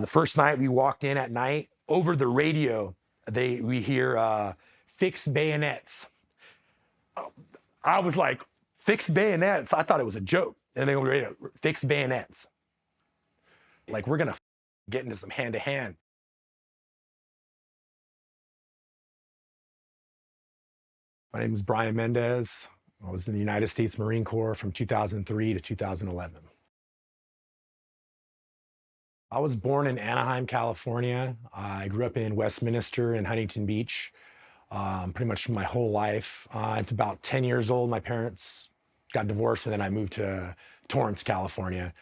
The first night we walked in at night, over the radio, we hear fixed bayonets. I was like, fixed bayonets? I thought it was a joke. And they were fixed bayonets. Like, we're gonna get into some hand-to-hand. My name is Brian Mendez. I was in the United States Marine Corps from 2003 to 2011. I was born in Anaheim, California. I grew up in Westminster and Huntington Beach pretty much my whole life. At about 10 years old, my parents got divorced, and then I moved to Torrance, California.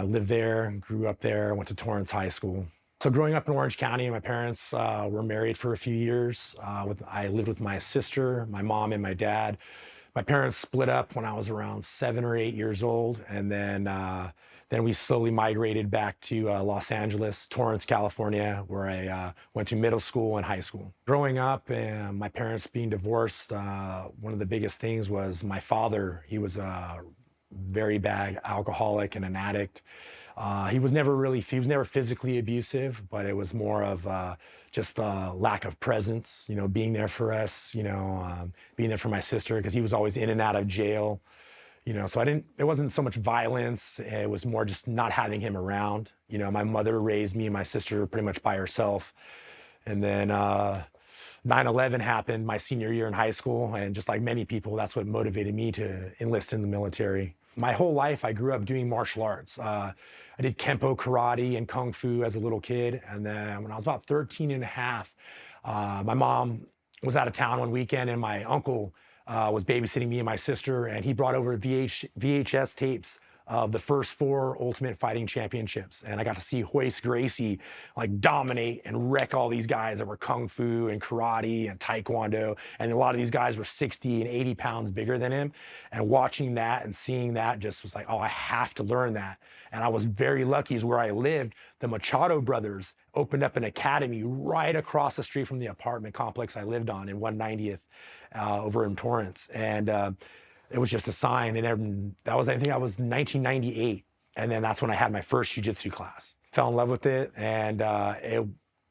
Lived there, grew up there, went to Torrance High School. So growing up in Orange County, my parents were married for a few years. I lived with my sister, my mom, and my dad. My parents split up when I was around 7 or 8 years old, and then we slowly migrated back to Los Angeles, Torrance, California, where I went to middle school and high school. Growing up and my parents being divorced, one of the biggest things was my father. He was a very bad alcoholic and an addict. He was never physically abusive, but it was more of just a lack of presence, being there for us, being there for my sister, because he was always in and out of jail. So it wasn't so much violence. It was more just not having him around. My mother raised me and my sister pretty much by herself. And then 9/11 happened my senior year in high school. And just like many people, that's what motivated me to enlist in the military. My whole life, I grew up doing martial arts. I did Kempo karate and Kung Fu as a little kid. And then when I was about 13 and a half, my mom was out of town one weekend, and my uncle was babysitting me and my sister, and he brought over VHS tapes of the first 4 Ultimate Fighting Championships. And I got to see Hoist Gracie like dominate and wreck all these guys that were Kung Fu and karate and Taekwondo. And a lot of these guys were 60 and 80 pounds bigger than him. And watching that and seeing that just was like, oh, I have to learn that. And I was very lucky, is where I lived. The Machado brothers opened up an academy right across the street from the apartment complex I lived on in 190th over in Torrance. And it was just a sign. And I think I was 1998. And then that's when I had my first jiu-jitsu class. Fell in love with it. And I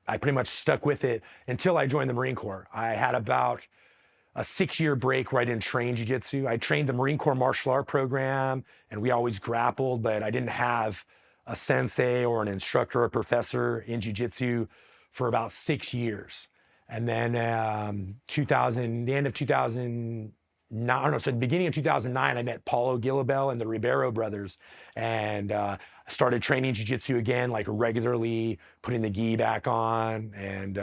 pretty much stuck with it until I joined the Marine Corps. I had about a 6-year break where I didn't train jiu-jitsu. I trained the Marine Corps martial art program, and we always grappled, but I didn't have a sensei or an instructor or professor in jiu-jitsu for about 6 years. And then the end of 2009, so the beginning of 2009, I met Paulo Gilabel and the Ribeiro brothers, and started training jiu-jitsu again, like regularly, putting the gi back on, and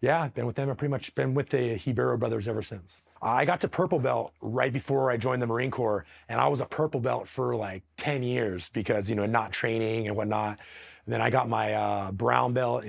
yeah, been with them. I've pretty much been with the Ribeiro brothers ever since. I got to purple belt right before I joined the Marine Corps, and I was a purple belt for like 10 years because, not training and whatnot. And then I got my brown belt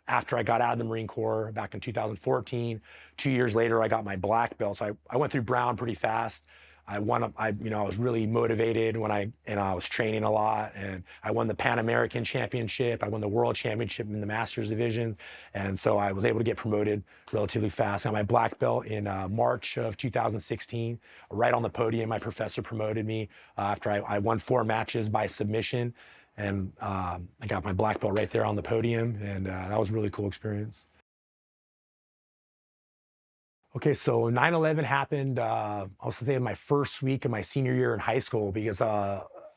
after I got out of the Marine Corps back in 2014. 2 years later, I got my black belt. So I went through brown pretty fast. I was really motivated when I was training a lot, and I won the Pan American Championship. I won the World Championship in the Masters division. And so I was able to get promoted relatively fast. I got my black belt in March of 2016, right on the podium. My professor promoted me after I won 4 matches by submission. And I got my black belt right there on the podium. And that was a really cool experience. Okay, so 9/11 happened, I was gonna say my first week of my senior year in high school, because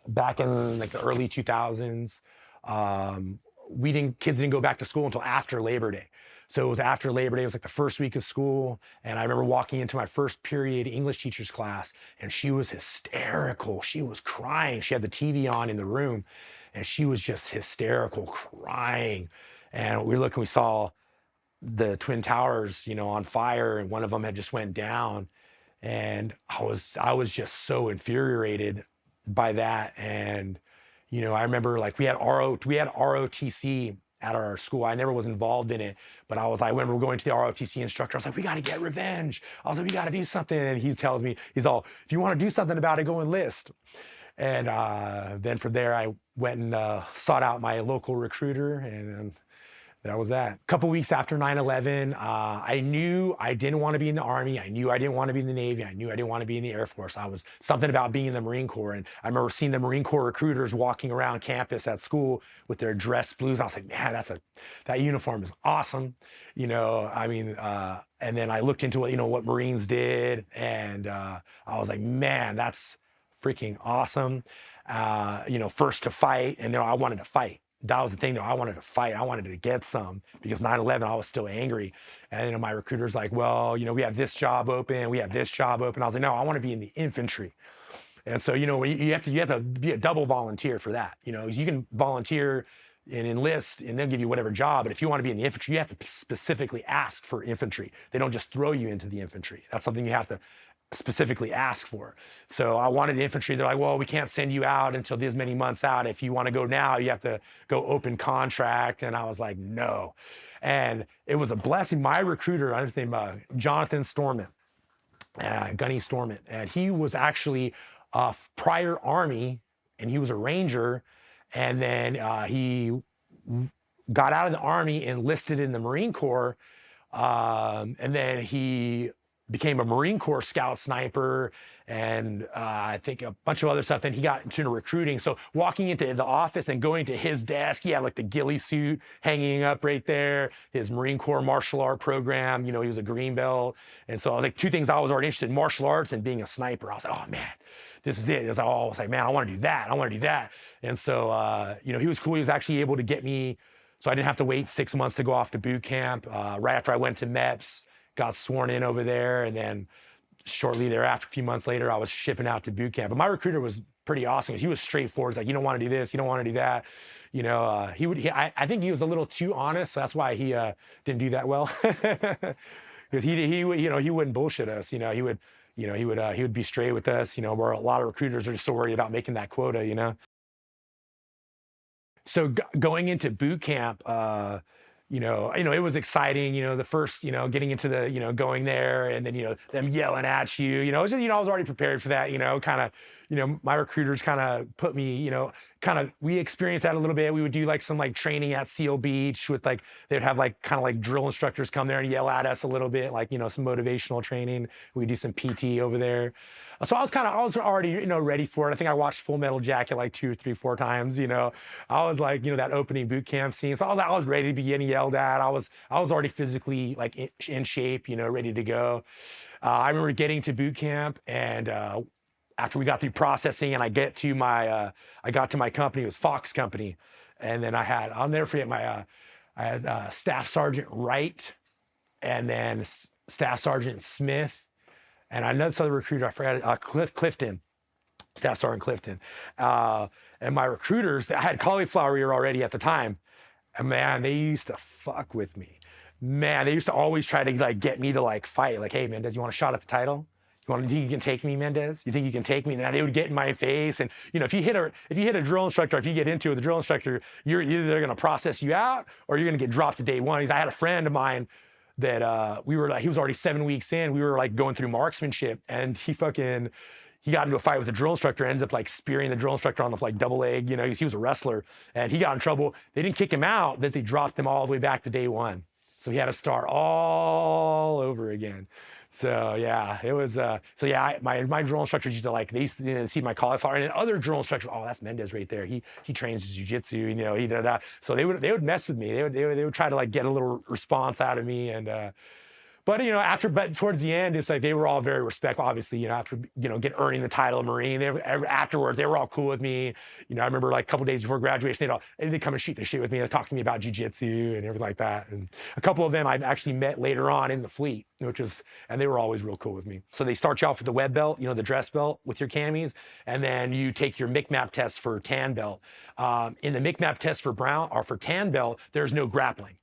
back in like the early 2000s, kids didn't go back to school until after Labor Day. So it was after Labor Day, it was like the first week of school. And I remember walking into my first period English teacher's class, and she was hysterical. She was crying. She had the TV on in the room, and she was just hysterical, crying. And we saw the Twin Towers, on fire, and one of them had just went down. And I was just so infuriated by that. And, I remember like we had ROTC at our school. I never was involved in it, but I remember going to the ROTC instructor. I was like, we got to get revenge. I was like, we got to do something. And he tells me, he's all, if you want to do something about it, go enlist. And then from there, I went and sought out my local recruiter, and that was that. A couple weeks after 9/11, I knew I didn't want to be in the Army. I knew I didn't want to be in the Navy. I knew I didn't want to be in the Air Force. I was something about being in the Marine Corps. And I remember seeing the Marine Corps recruiters walking around campus at school with their dress blues. I was like, man, that uniform is awesome. I mean, and then I looked into what Marines did. And I was like, man, that's freaking awesome. First to fight. And I wanted to fight. That was the thing, though. I wanted to fight. I wanted to get some because 9/11, I was still angry. And my recruiter's like, well, we have this job open. We have this job open. I was like, no, I want to be in the infantry. And so, you have to be a double volunteer for that. You can volunteer and enlist and they'll give you whatever job. But if you want to be in the infantry, you have to specifically ask for infantry. They don't just throw you into the infantry. That's something you have to specifically ask for. So I wanted infantry. They're like, well, we can't send you out until this many months out. If you want to go now, you have to go open contract. And I was like, no. And it was a blessing. My recruiter, I understand, Jonathan Storment, Gunny Storment, and he was actually a prior Army and he was a Ranger. And then he got out of the Army, enlisted in the Marine Corps. And then he became a Marine Corps scout sniper and I think a bunch of other stuff. Then he got into recruiting. So walking into the office and going to his desk, he had like the ghillie suit hanging up right there, his Marine Corps martial art program. He was a green belt. And so I was like, two things I was already interested in: martial arts and being a sniper. I was like, oh man, this is it. I was like, man, I want to do that. I want to do that. And so, he was cool. He was actually able to get me, so I didn't have to wait 6 months to go off to boot camp. Right after I went to MEPS, got sworn in over there, and then shortly thereafter, a few months later, I was shipping out to boot camp. But my recruiter was pretty awesome because he was straightforward. He's like, you don't want to do this, you don't want to do that. I think he was a little too honest, so that's why he didn't do that well. Because he wouldn't bullshit us. He would be straight with us. Where a lot of recruiters are just so worried about making that quota. So going into boot camp, it was exciting, the first, getting into the, going there and then, them yelling at you, it was just, I was already prepared for that, kind of, my recruiters kind of put me, we experienced that a little bit. We would do like some like training at Seal Beach with like, they'd have like kind of like drill instructors come there and yell at us a little bit, like, some motivational training. We'd do some PT over there. So I was already, ready for it. I think I watched Full Metal Jacket like 2, 3, 4 times, I was like, that opening boot camp scene. So I was ready to be getting yelled at. I was already physically like in shape, ready to go. I remember getting to boot camp and, after we got through processing and I got to my company, it was Fox Company. And then I'll never forget I had Staff Sergeant Wright and then Staff Sergeant Smith. And another other recruiter, I forgot, Clifton, Staff Sergeant Clifton. And my recruiters, I had cauliflower ear already at the time. And man, they used to fuck with me. Man, they used to always try to like get me to like fight. Like, hey, Mendez, you want a shot at the title? You think you can take me, Mendez? You think you can take me? And they would get in my face. And if you hit a drill instructor, if you get into it with a drill instructor, you're either they're gonna process you out or you're gonna get dropped to day one. I had a friend of mine that he was already 7 weeks in. We were like going through marksmanship and he got into a fight with a drill instructor, ended up like spearing the drill instructor on the like double leg, he was a wrestler and he got in trouble. They didn't kick him out, that they dropped him all the way back to day one. So he had to start all over again. So yeah, it was, my drill instructors used to like, they used to see my cauliflower and then other drill instructors, oh, that's Mendez right there. He trains jiu-jitsu, he did that. So they would mess with me. They would try to like get a little response out of me. And, but towards the end, it's like they were all very respectful. Obviously, after earning the title of Marine, afterwards they were all cool with me. I remember like a couple days before graduation, they'd come and shoot the shit with me. They'd talk to me about jiu-jitsu and everything like that. And a couple of them I've actually met later on in the fleet, and they were always real cool with me. So they start you off with the web belt, the dress belt with your camis, and then you take your MCMAP test for tan belt. In the MCMAP test for brown or for tan belt, there's no grappling.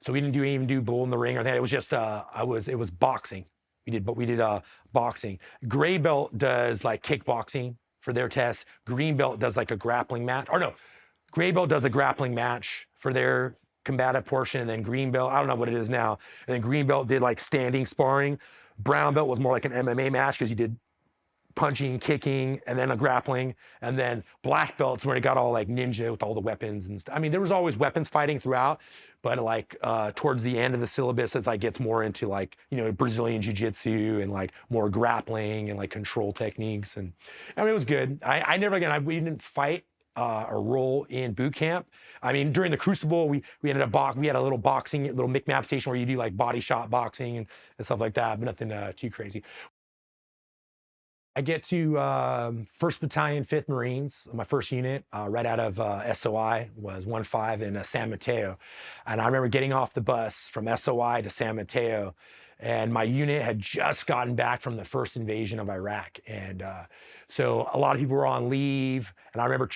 So we didn't even do bull in the ring or that. It was just it was boxing. We did boxing. Gray belt does like kickboxing for their test. Green belt does like a grappling match. Or no, gray belt does a grappling match for their combative portion, and then green belt, I don't know what it is now. And then green belt did like standing sparring. Brown belt was more like an MMA match because you did punching, kicking, and then a grappling, and then black belts where it got all like ninja with all the weapons and stuff. I mean, there was always weapons fighting throughout, but like towards the end of the syllabus, as I gets more into like, Brazilian Jiu-Jitsu and like more grappling and like control techniques. And I mean, it was good. I never, again, we didn't fight a role in boot camp. I mean, during the Crucible, we ended up we had a little boxing, little mix-map station where you do like body shot boxing and stuff like that, but nothing too crazy. I get to 1st Battalion, 5th Marines, my first unit, right out of SOI, was 1-5 in San Mateo. And I remember getting off the bus from SOI to San Mateo, and my unit had just gotten back from the first invasion of Iraq. And so a lot of people were on leave, and I remember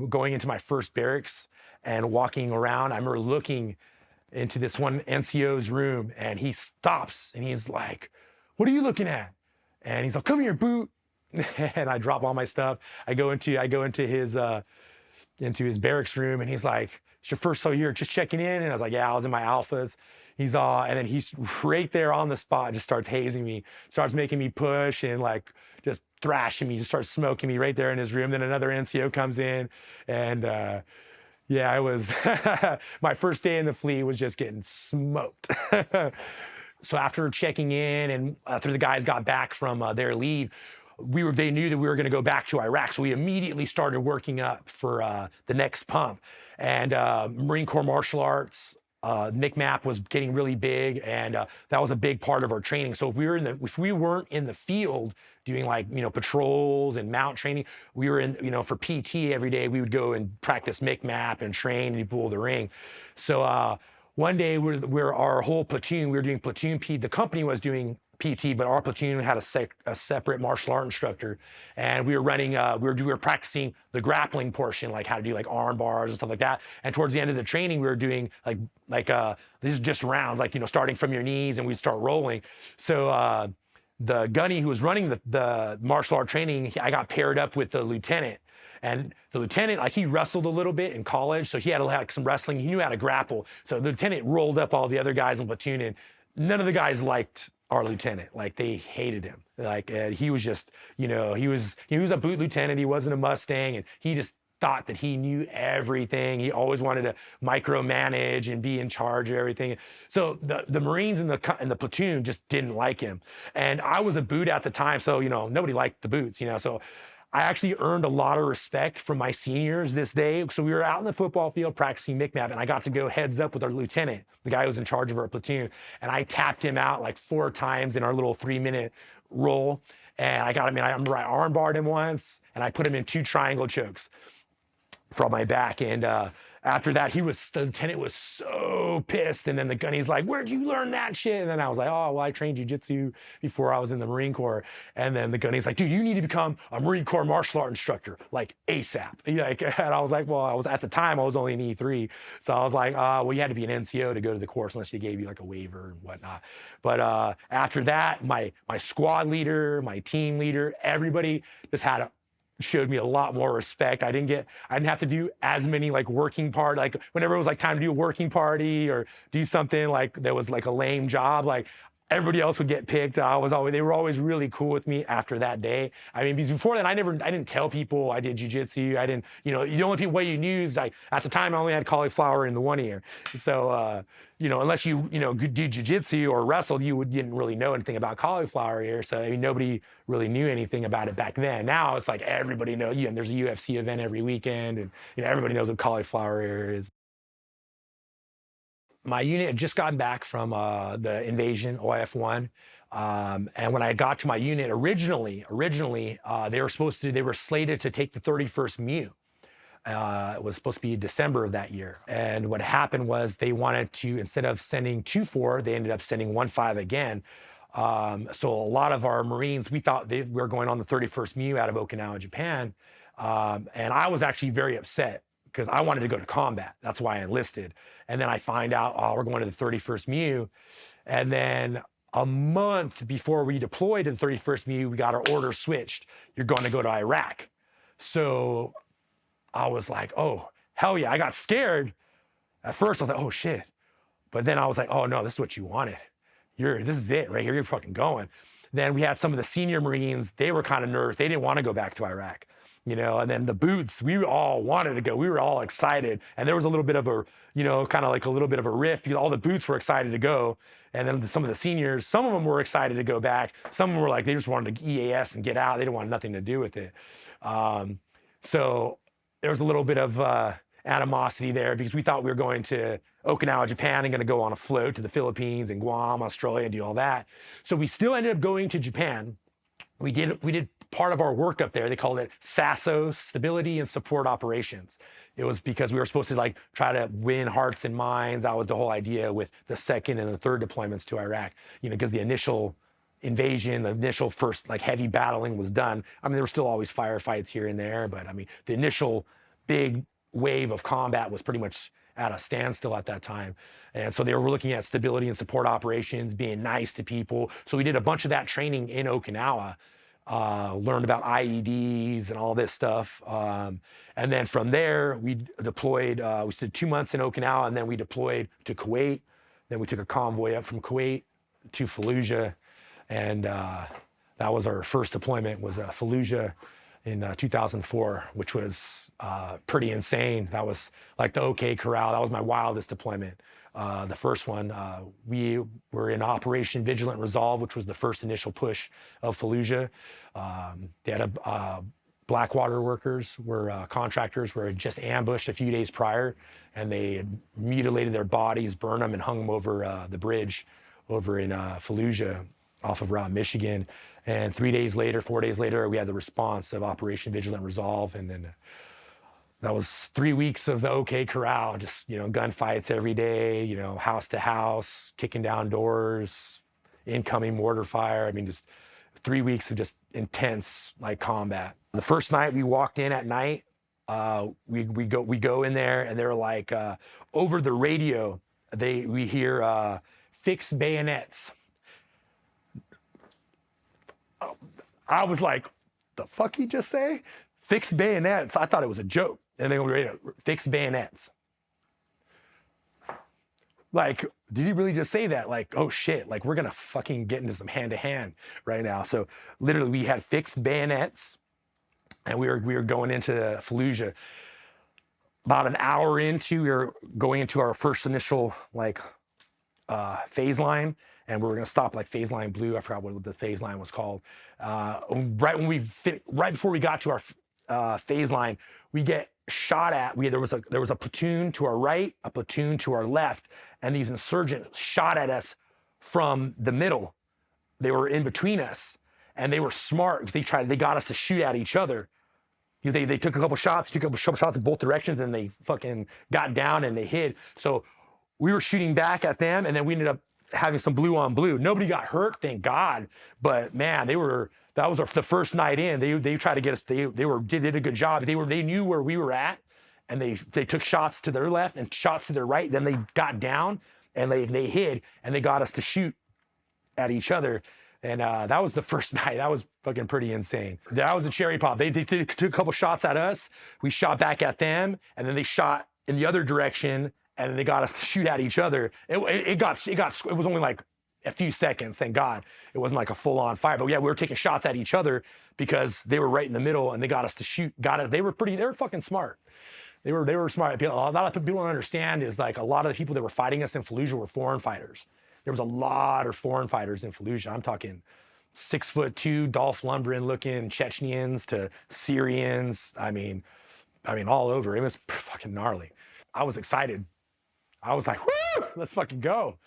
going into my first barracks and walking around. I remember looking into this one NCO's room, and he stops, and he's like, "What are you looking at?" And he's like, "Come here, boot." And I drop all my stuff. I go into his barracks room, and he's like, "It's your first, so you're just checking in?" And I was like, "Yeah, I was in my alphas." And then he's right there on the spot, just starts hazing me, starts making me push and like just thrashing me, just starts smoking me right there in his room. Then another NCO comes in, and yeah, I was, my first day in the fleet was just getting smoked. So after checking in and after the guys got back from their leave, they knew that we were going to go back to Iraq. So we immediately started working up for the next pump. And Marine Corps martial arts, MCMAP was getting really big, and that was a big part of our training. So if we weren't in the field doing like, patrols and mount training, we were in, for PT every day, we would go and practice MCMAP and train and pull the ring. So one day, we're our whole platoon, we were doing platoon PT. The company was doing PT, but our platoon had a separate martial art instructor, and we were running. We were practicing the grappling portion, like how to do like arm bars and stuff like that. And towards the end of the training, we were doing these just rounds, like starting from your knees, and we'd start rolling. So the gunny who was running the martial art training, I got paired up with the lieutenant. And the lieutenant, like he wrestled a little bit in college, so he had like some wrestling. He knew how to grapple. So the lieutenant rolled up all the other guys in the platoon, and none of the guys liked our lieutenant. Like they hated him. Like he was just, he was a boot lieutenant. He wasn't a Mustang, and he just thought that he knew everything. He always wanted to micromanage and be in charge of everything. So the Marines and the platoon just didn't like him. And I was a boot at the time, so nobody liked the boots. So I actually earned a lot of respect from my seniors this day. So we were out in the football field practicing MCMAP, and I got to go heads up with our lieutenant, the guy who was in charge of our platoon. And I tapped him out like 4 times in our little 3-minute roll. And I remember I armbarred him once, and I put him in 2 triangle chokes from my back. And after that, the lieutenant was so pissed. And then the gunny's like, "Where'd you learn that shit?" And then I was like, "Oh, well, I trained jiu-jitsu before I was in the Marine Corps." And then the gunny's like, "Dude, you need to become a Marine Corps martial art instructor, like ASAP." And I was like, well, at the time, I was only an E3. So I was like, well, you had to be an NCO to go to the course unless they gave you like a waiver and whatnot. But after that, my squad leader, my team leader, everybody just showed me a lot more respect. I didn't have to do as many like working part, like whenever it was like time to do a working party or do something like that was like a lame job, like everybody else would get picked. They were always really cool with me after that day. I mean, because before that, I didn't tell people I did jiu-jitsu. I didn't, the only way you knew is like at the time I only had cauliflower in the one ear. So, unless you do jiu-jitsu or wrestled, you didn't really know anything about cauliflower ear. So I mean, nobody really knew anything about it back then. Now it's like everybody knows. And there's a UFC event every weekend, and everybody knows what cauliflower ear is. My unit had just gotten back from the invasion, OIF-1. And when I got to my unit, originally, they were slated to take the 31st MEU. It was supposed to be December of that year. And what happened was they wanted to, instead of sending 2-4, they ended up sending 1-5 again. So a lot of our Marines, we thought we were going on the 31st MEU out of Okinawa, Japan. And I was actually very upset because I wanted to go to combat. That's why I enlisted. And then I find out, we're going to the 31st MEU. And then a month before we deployed to the 31st MEU, we got our order switched. You're going to go to Iraq. So I was like, oh, hell yeah. I got scared. At first, I was like, oh, shit. But then I was like, oh, no, this is what you wanted. This is it right here. You're fucking going. Then we had some of the senior Marines, they were kind of nervous. They didn't want to go back to Iraq, you know, and then the boots, we all wanted to go. We were all excited. And there was a little bit of a, you know, kind of like a little bit of a rift because all the boots were excited to go. And then some of the seniors, some of them were excited to go back. Some of them were like, they just wanted to EAS and get out. They didn't want nothing to do with it. So there was a little bit of animosity there because we thought we were going to Okinawa, Japan, and going to go on a float to the Philippines and Guam, Australia, and do all that. So we still ended up going to Japan. We did part of our work up there. They called it SASO, Stability and Support Operations. It was because we were supposed to like try to win hearts and minds. That was the whole idea with the second and the third deployments to Iraq, you know, because the initial invasion, the initial first like heavy battling was done. I mean, there were still always firefights here and there, but I mean, the initial big wave of combat was pretty much at a standstill at that time. And so they were looking at stability and support operations, being nice to people. So we did a bunch of that training in Okinawa, learned about IEDs and all this stuff. And then from there, we deployed, we did 2 months in Okinawa, and then we deployed to Kuwait. Then we took a convoy up from Kuwait to Fallujah. And that was our first deployment, was Fallujah in 2004, which was pretty insane. That was like the OK Corral. That was my wildest deployment. The first one, we were in Operation Vigilant Resolve, which was the first initial push of Fallujah. They had Blackwater workers were contractors were just ambushed a few days prior, and they had mutilated their bodies, burned them, and hung them over the bridge over in Fallujah off of Route Michigan. And 3 days later, 4 days later, we had the response of Operation Vigilant Resolve. And then that was 3 weeks of the OK Corral, just, you know, gunfights every day, you know, house to house, kicking down doors, incoming mortar fire. I mean, just 3 weeks of just intense like combat. The first night we walked in at night, we go in there, and they're like, over the radio, we hear fixed bayonets. I was like, the fuck he just say? Fixed bayonets. I thought it was a joke. And they were ready to fix bayonets. Like, did he really just say that? Like, oh shit, like we're gonna fucking get into some hand-to-hand right now. So literally we had fixed bayonets, and we were going into Fallujah. About an hour into, we were going into our first initial like phase line, and we were gonna stop like phase line blue. I forgot what the phase line was called. Right before we got to our phase line, we get shot at. There was a platoon to our right, a platoon to our left, and these insurgents shot at us from the middle. They were in between us, and they were smart because they got us to shoot at each other. They took a couple shots in both directions, and they fucking got down and they hid. So we were shooting back at them, and then we ended up having some blue on blue. Nobody got hurt, thank God. But man, that was the first night in. They tried to get us. They did a good job. They knew where we were at, and they took shots to their left and shots to their right. Then they got down and they hid, and they got us to shoot at each other. And that was the first night. That was fucking pretty insane. That was the cherry pop. They took a couple shots at us. We shot back at them, and then they shot in the other direction, and then they got us to shoot at each other. It was only like a few seconds, thank God. It wasn't like a full-on fight. But yeah, we were taking shots at each other because they were right in the middle, and they got us to shoot. They were fucking smart. They were smart. A lot of people don't understand is like a lot of the people that were fighting us in Fallujah were foreign fighters. There was a lot of foreign fighters in Fallujah. I'm talking 6'2", Dolph Lundgren looking Chechens to Syrians. I mean, all over. It was fucking gnarly. I was excited. I was like, whoo, let's fucking go.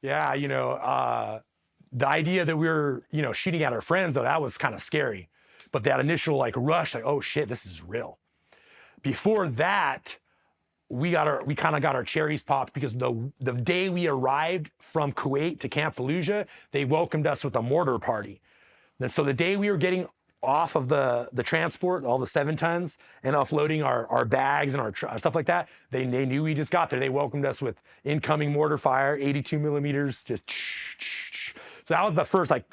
Yeah, the idea that we were, shooting at our friends, though, that was kind of scary. But that initial like rush, like, oh shit, this is real. Before that, we kind of got our cherries popped because the day we arrived from Kuwait to Camp Fallujah, they welcomed us with a mortar party. And so the day we were getting off of the transport, all the 7 tons, and offloading our bags and our stuff like that, they knew we just got there. They welcomed us with incoming mortar fire, 82 millimeters, just. So that was the first like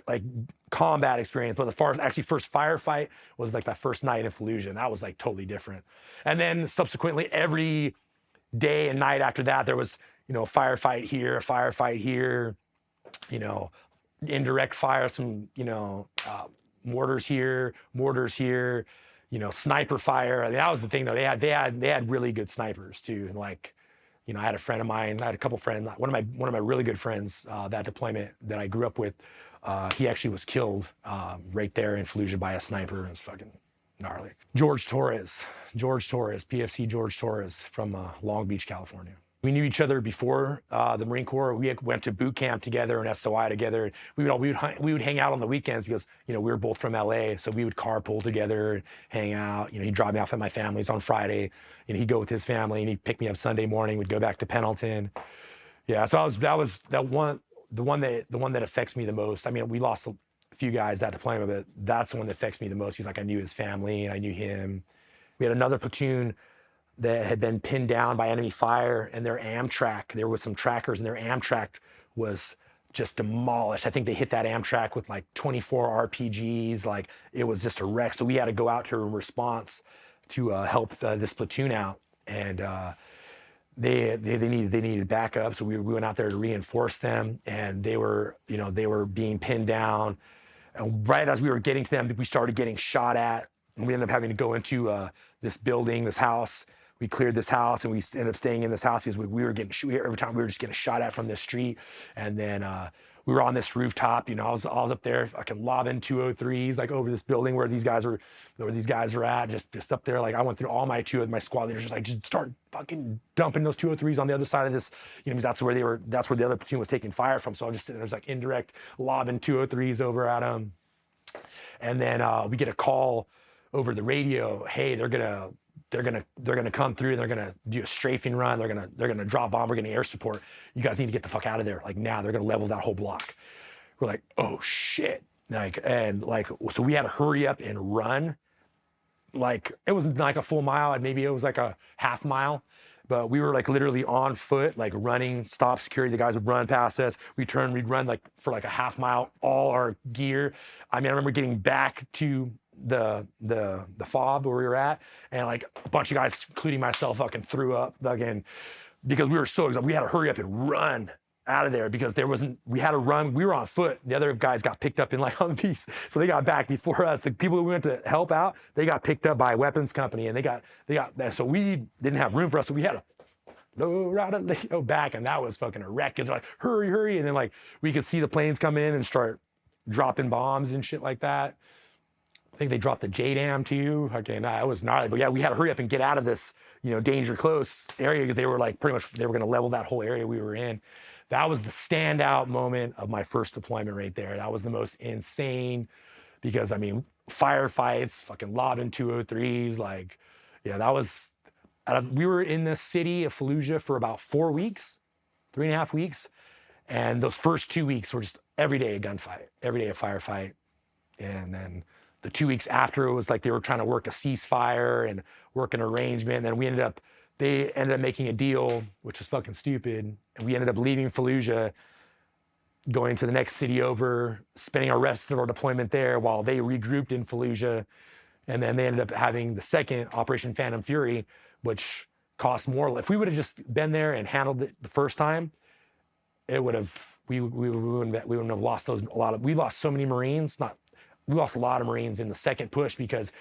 combat experience. But the first firefight was like that first night in Fallujah, and that was like totally different. And then subsequently, every day and night after that, there was, a firefight here, indirect fire, some, mortars here, sniper fire. I mean, that was the thing though. They had really good snipers too. And like, I had a friend of mine, I had a couple friends, one of my really good friends, that deployment that I grew up with, he actually was killed right there in Fallujah by a sniper. It was fucking gnarly. George Torres, PFC George Torres from Long Beach, California. We knew each other before the Marine Corps. We went to boot camp together and SOI together. We would hang out on the weekends because we were both from LA, so we would carpool together and hang out. He'd drop me off at my family's on Friday, and he'd go with his family, and he'd pick me up Sunday morning. We'd go back to Pendleton. Yeah, so that was the one that affects me the most. I mean, we lost a few guys that deployment, but that's the one that affects me the most. He's like, I knew his family and I knew him. We had another platoon that had been pinned down by enemy fire, and their Amtrak, there was some trackers, and their Amtrak was just demolished. I think they hit that Amtrak with like 24 RPGs. Like, it was just a wreck. So we had to go out to a response to help this platoon out, and they needed backup. So we went out there to reinforce them, and they were being pinned down. And right as we were getting to them, we started getting shot at, and we ended up having to go into this building, this house. We cleared this house, and we ended up staying in this house because we were getting every time we were just getting shot at from the street. And then we were on this rooftop. I was up there fucking lobbing 203s like over this building where these guys were at. Just up there, like I went through all my my squad leaders, just start fucking dumping those 203s on the other side of this. Because that's where the other platoon was taking fire from. So I was just sitting there, like indirect lobbing 203s over at them. And then we get a call over the radio. Hey, they're gonna come through. They're gonna do a strafing run. They're gonna drop bomb. We're gonna air support. You guys need to get the fuck out of there. Like now, they're gonna level that whole block. We're like, oh shit. So we had to hurry up and run. Like it wasn't like a full mile, and maybe it was like a half mile. But we were like literally on foot, like running, stop security. The guys would run past us. We'd run like for like a half mile, all our gear. I mean, I remember getting back to the fob where we were at, and like a bunch of guys, including myself, fucking threw up again because we were so exhausted. We had to hurry up and run out of there because we had to run. We were on foot. The other guys got picked up in like Humvees, so they got back before us. The people who went to help out, they got picked up by a weapons company, and they got so we didn't have room for us, so we had to go back, and that was fucking a wreck. It's like hurry, and then like we could see the planes come in and start dropping bombs and shit like that. I think they dropped the JDAM too. Okay, no, it was gnarly, but yeah, we had to hurry up and get out of this, danger close area because they were like they were going to level that whole area we were in. That was the standout moment of my first deployment right there. That was the most insane because I mean, firefights, fucking lobbing 203s, like, yeah, that was. We were in the city of Fallujah for about 4 weeks, 3.5 weeks, and those first 2 weeks were just every day a gunfight, every day a firefight, and then the 2 weeks after, it was like they were trying to work a ceasefire and work an arrangement. And then they ended up making a deal, which was fucking stupid. And we ended up leaving Fallujah, going to the next city over, spending our rest of our deployment there while they regrouped in Fallujah. And then they ended up having the second Operation Phantom Fury, which cost more. If we would have just been there and handled it the first time, it would have, we wouldn't have lost we lost so many Marines, we lost a lot of Marines in the second push because,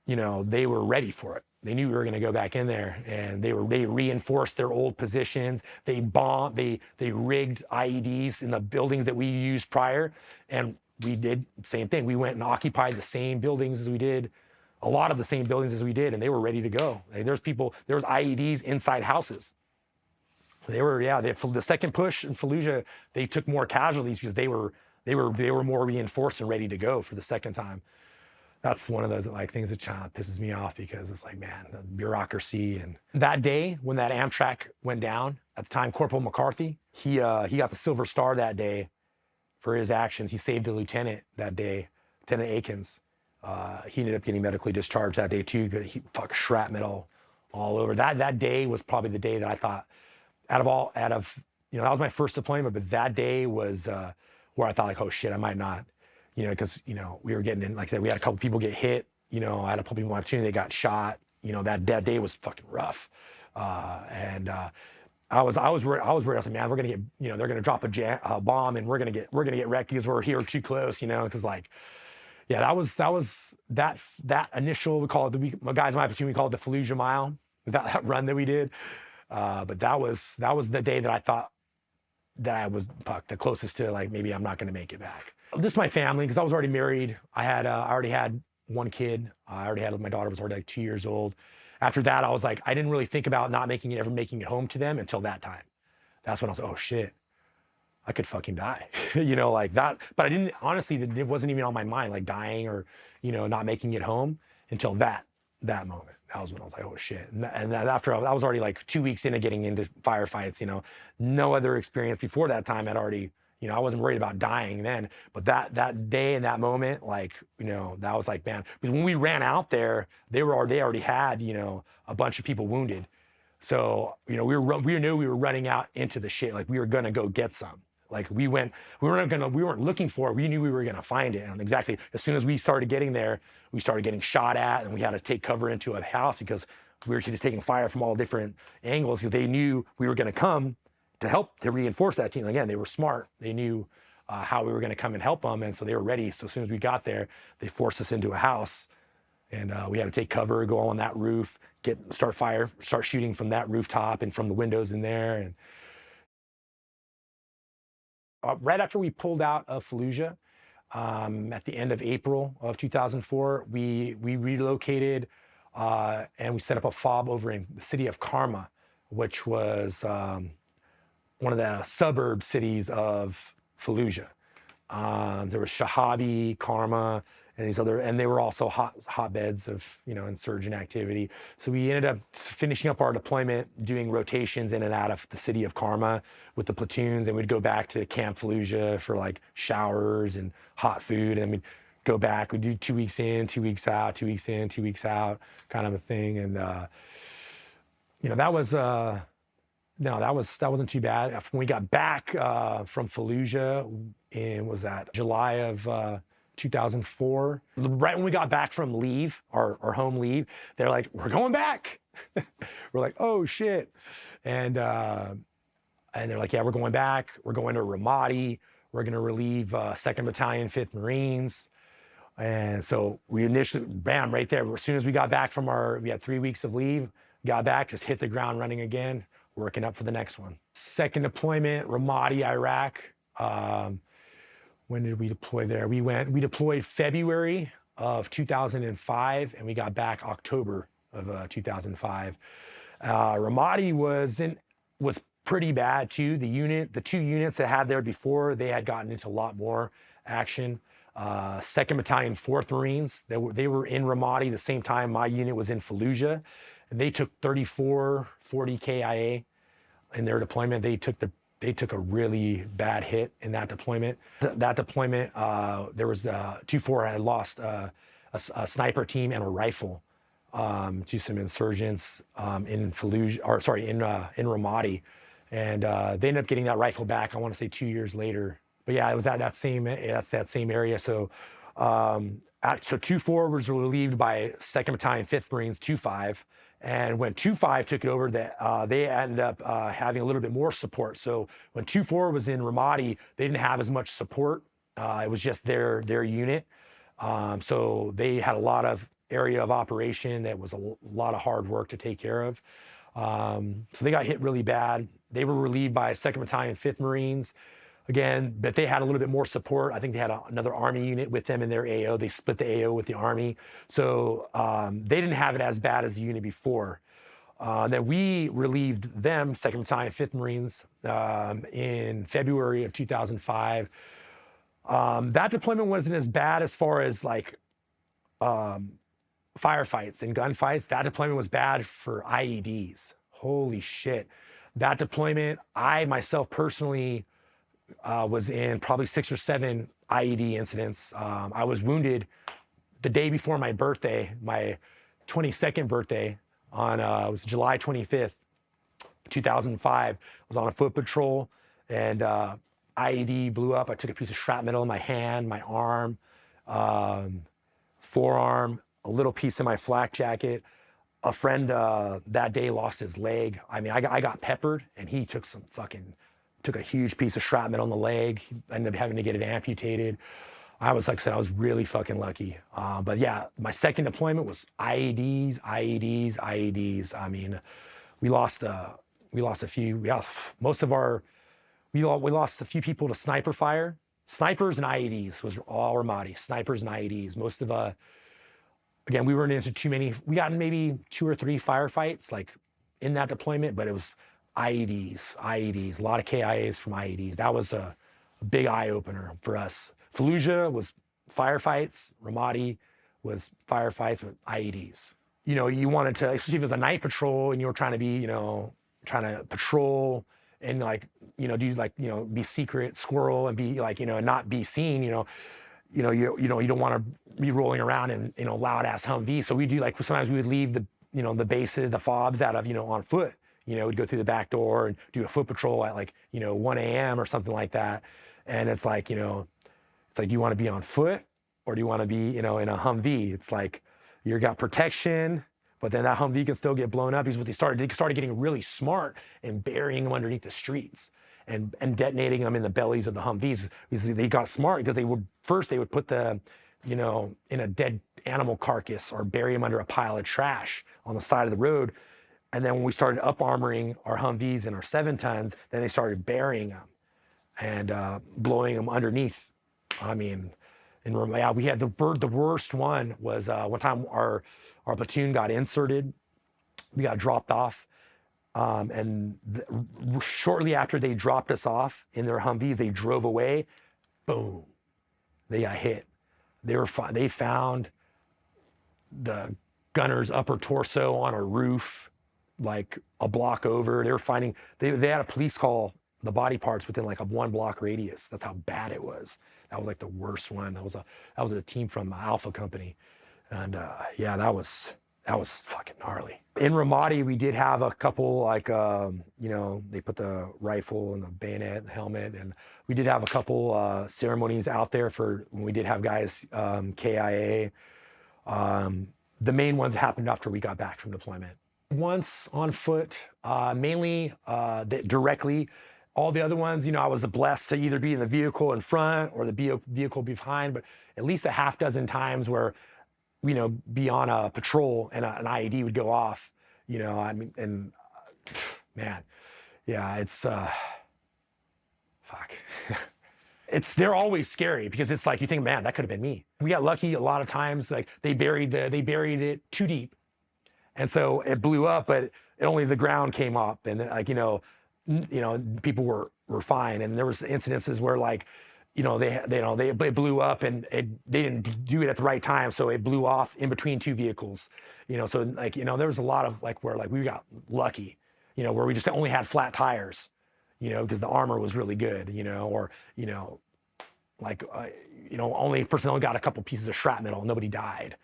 they were ready for it. They knew we were going to go back in there, and they reinforced their old positions. They bombed, they rigged IEDs in the buildings that we used prior, and we did the same thing. We went and occupied the same buildings as we did, a lot of the same buildings as we did, and they were ready to go. There was IEDs inside houses. The second push in Fallujah, they took more casualties because they were more reinforced and ready to go for the second time. That's one of those things that kind of pisses me off because it's like, man, the bureaucracy. And that day when that Amtrak went down, at the time, Corporal McCarthy, he got the Silver Star that day for his actions. He saved a lieutenant that day, Lieutenant Akins. He ended up getting medically discharged that day too. He fucking shrapnel all over. That day was probably the day that I thought, that was my first deployment, but that day was where I thought like, oh shit, I might not, because we were getting in, like I said, we had a couple people get hit. I had a couple people in my platoon, they got shot. That day was fucking rough, and worried. I was like, man, we're gonna get, they're gonna drop a bomb, and we're gonna get wrecked because we're here too close, because like, yeah, that initial, we call it my guys in my platoon, we call it the Fallujah Mile. That run that we did, but that was the day that I thought that I was the closest to like maybe I'm not gonna make it back. This is my family because I was already married. I already had one kid. My daughter was already like 2 years old. After that, I was like, I didn't really think about not ever making it home to them until that time. That's when I was like, oh shit, I could fucking die, like that. But I didn't, honestly, it wasn't even on my mind, like dying or, not making it home until that moment. That was when I was like, oh shit. And after I was already like 2 weeks into getting into firefights, no other experience before that time had already, I wasn't worried about dying then, but that day and that moment, like, that was like, man, because when we ran out there, they already had, a bunch of people wounded. So, we knew we were running out into the shit. Like we were going to go get some. Like we weren't looking for it. We knew we were going to find it. And exactly as soon as we started getting there, we started getting shot at, and we had to take cover into a house because we were just taking fire from all different angles because they knew we were going to come to help to reinforce that team. Again, they were smart. They knew how we were going to come and help them. And so they were ready. So as soon as we got there, they forced us into a house, and we had to take cover, go on that roof, start shooting from that rooftop and from the windows in there. And right after we pulled out of Fallujah, at the end of April of 2004, we relocated and we set up a FOB over in the city of Karma, which was one of the suburb cities of Fallujah. There was Shahabi, Karma, and these other, and they were also hotbeds of insurgent activity. So we ended up finishing up our deployment, doing rotations in and out of the city of Karma with the platoons, and we'd go back to Camp Fallujah for like showers and hot food, and we'd go back. We'd do 2 weeks in, 2 weeks out, 2 weeks in, 2 weeks out, kind of a thing. And that was. No, that wasn't too bad. When we got back from Fallujah, was that July of 2004? Right when we got back from leave, our home leave, they're like, "We're going back." We're like, "Oh shit!" And they're like, "Yeah, we're going back. We're going to Ramadi. We're going to relieve 2nd Battalion, 5th Marines." And so we initially, bam, right there. As soon as we got back we had 3 weeks of leave. Got back, just hit the ground running again, working up for the next one. Second deployment, Ramadi, Iraq. When did we deploy there? We deployed February of 2005, and we got back October of 2005. Ramadi was pretty bad too. The 2 units that had there before, they had gotten into a lot more action. 2nd Battalion, 4th Marines, they were in Ramadi the same time my unit was in Fallujah, and they took 34, 40 KIA in their deployment. They took a really bad hit in that deployment. That deployment, there was 2-4 had lost a sniper team and a rifle to some insurgents in Fallujah, or sorry, in Ramadi, and they ended up getting that rifle back. I want to say 2 years later. But yeah, it was that same area. So, so 2-4 was relieved by 2nd Battalion, 5th Marines, 2-5. And when 2-5 took it over, they ended up having a little bit more support. So when 2-4 was in Ramadi, they didn't have as much support. It was just their unit. So they had a lot of area of operation that was a lot of hard work to take care of. So they got hit really bad. They were relieved by 2nd Battalion, 5th Marines. Again, but they had a little bit more support. I think they had another Army unit with them in their AO. They split the AO with the Army. So they didn't have it as bad as the unit before. Then we relieved them, 2nd Battalion, 5th Marines, in February of 2005. That deployment wasn't as bad as far as like firefights and gunfights. That deployment was bad for IEDs. Holy shit. That deployment, I myself personally was in probably 6 or 7 IED incidents. I was wounded the day before my birthday, my 22nd birthday, on it was July 25th, 2005. I was on a foot patrol, and IED blew up. I took a piece of shrapnel in my hand, my arm, forearm, a little piece of my flak jacket. a friend that day lost his leg. I mean, I got peppered, and he took a huge piece of shrapnel on the leg. He ended up having to get it amputated. I was, like I said, I was really fucking lucky. But yeah, my second deployment was IEDs. I mean, we lost a few. Yeah, we lost a few people to sniper fire. Snipers and IEDs was all Ramadi. Snipers and IEDs. Most of again, we weren't into too many. We got in maybe 2 or 3 firefights like in that deployment, but it was IEDs, a lot of KIAs from IEDs. That was a big eye opener for us. Fallujah was firefights. Ramadi was firefights with IEDs. You know, you wanted to, especially if it was a night patrol and you were trying to be, you know, trying to patrol and like, you know, do like, you know, be secret squirrel and be like, you know, and not be seen, you don't want to be rolling around in, you know, loud ass Humvee. So we do like, sometimes we would leave the, you know, the bases, the fobs out of, you know, on foot. You know, we'd go through the back door and do a foot patrol at like, you know, 1 a.m. or something like that. And it's like, you know, it's like, do you want to be on foot or do you want to be, you know, in a Humvee? It's like, you got protection, but then that Humvee can still get blown up. Is what they started getting really smart and burying them underneath the streets and detonating them in the bellies of the Humvees. They got smart because they would put the, you know, in a dead animal carcass or bury them under a pile of trash on the side of the road. And then when we started up armoring our Humvees and our 7 tons, then they started burying them and blowing them underneath. I mean, yeah, we had the worst one was one time our platoon got inserted. We got dropped off. And shortly after they dropped us off in their Humvees, they drove away. Boom, they got hit. They found the gunner's upper torso on a roof, like a block over. They had a police call the body parts within like a 1 block radius. That's how bad it was. That was like the worst one. That was a team from Alpha Company, and yeah, that was fucking gnarly. In Ramadi, we did have a couple like you know, they put the rifle and the bayonet and the helmet, and we did have a couple ceremonies out there for when we did have guys KIA. The main ones happened after we got back from deployment. Once on foot, mainly directly. All the other ones, you know, I was blessed to either be in the vehicle in front or the vehicle behind, but at least a half dozen times where, you know, be on a patrol and an IED would go off, you know, I mean, and man, yeah, it's, fuck. They're always scary because it's like, you think, man, that could have been me. We got lucky a lot of times, like they buried it too deep. And so it blew up, but only the ground came up and like, you know, people were fine. And there was incidences where like, you know, they blew up and they didn't do it at the right time. So it blew off in between 2 vehicles, you know, so like, you know, there was a lot of like where like we got lucky, you know, where we just only had flat tires, you know, because the armor was really good, you know, or, you know, like, you know, only person only got a couple pieces of shrapnel, nobody died.